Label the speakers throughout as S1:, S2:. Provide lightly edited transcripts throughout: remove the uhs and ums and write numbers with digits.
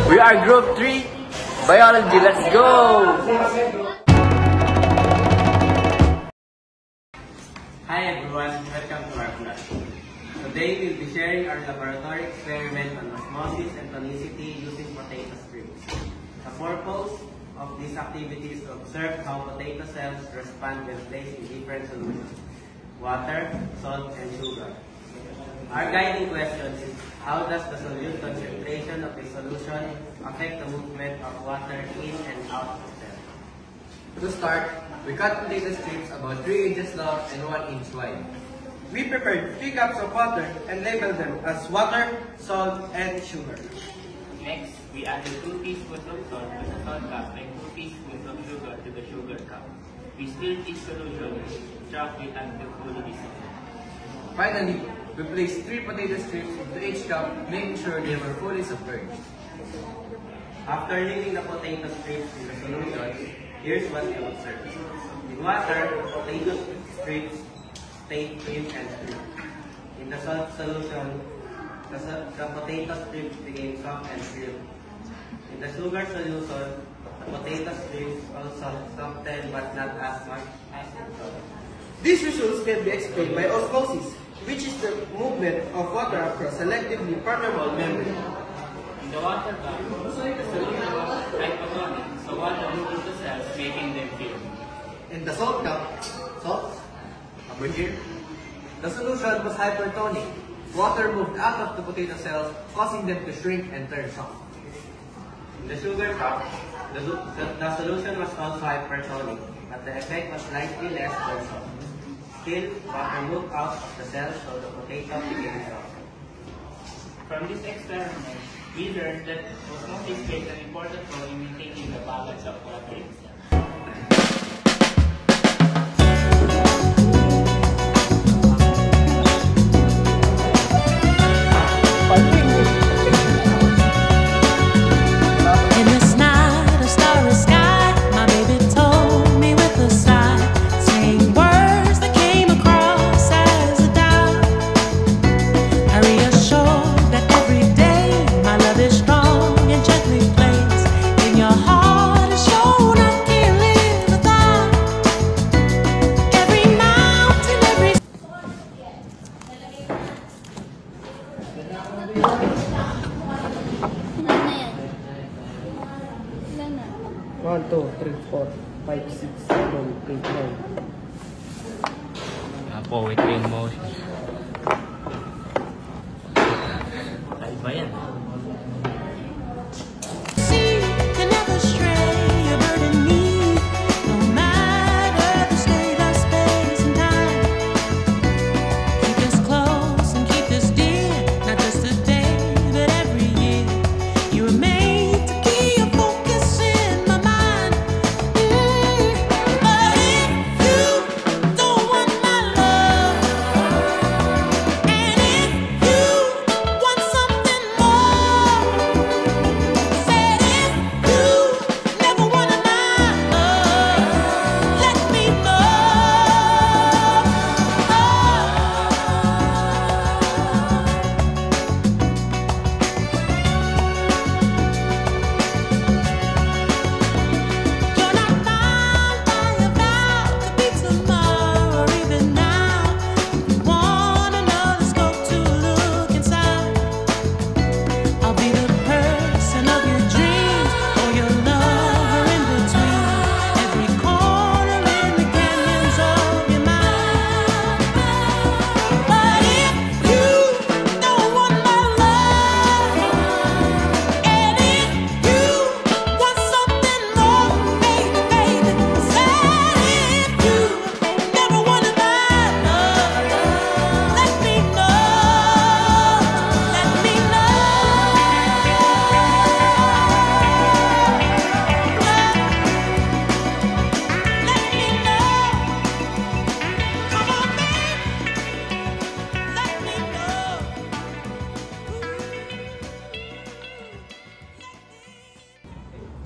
S1: We are Group 3 Biology. Let's go!
S2: Hi everyone, welcome to our class. Today we'll be sharing our laboratory experiment on osmosis and tonicity using potato strips. The purpose of this activity is to observe how potato cells respond when placed in different solutions: water, salt, and sugar. Our guiding question is, how does the solute concentration of a solution affect the movement of water in and out of them?
S3: To start, we cut potato strips about 3 inches long and 1 inch wide.
S4: We prepared 3 cups of water and labeled them as water, salt, and sugar.
S5: Next, we added 2 teaspoons of salt to the salt cup and 2 teaspoons of sugar to the sugar cup. We stirred this solution with chocolate until fully dissolved.
S3: Finally, we placed 3 potato strips into each cup, making sure they were fully submerged.
S2: After leaving the potato strips in the solution, here's what we observed. In water, potato strips stayed thin and smooth. In the salt solution, the potato strips became soft and firm. In the sugar solution, the potato strips also softened but not as much as in salt.
S4: These results can be explained by osmosis, which is the movement of water across selectively permeable membrane.
S5: In the water cup, the solution was hypotonic, so water moved into cells, making them firm.
S3: In the salt cup, salt, over here, the solution was hypertonic. Water moved out of the potato cells, causing them to shrink and turn soft.
S2: In the sugar cup, the solution was also hypertonic, but the effect was slightly less than salt. Still, water moved out of the cells, so the potato became soft.
S5: From this experiment, we learned that osmosis plays an important role in maintaining the balance of water in cells.
S4: One, two, three, four, 5, 6, 7, 8, 9.
S1: Poetry in motion.
S5: Ay ba yan?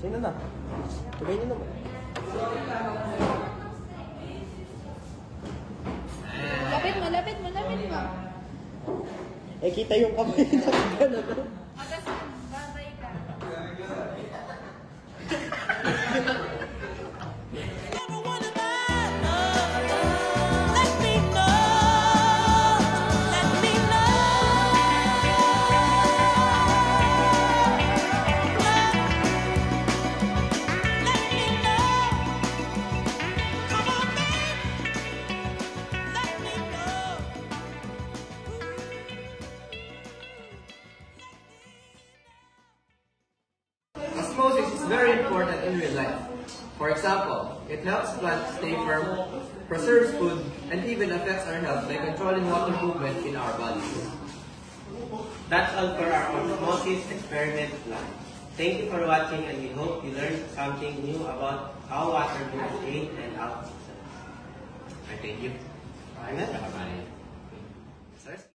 S4: Sino na? Tugay niyo naman.
S6: Lapit mo, lapit mo, lapit mo.
S4: Eh, kita yung kamay na gano'n.
S6: Agas, babay ka.
S3: important in real life. For example, it helps plants stay firm, preserves food, and even affects our health by controlling water movement in our bodies.
S2: That's all for our osmosis experiment plan. Thank you for watching, and we hope you learned something new about how water moves in and out of cells.
S3: I thank you.
S2: Bye.
S3: Bye-bye.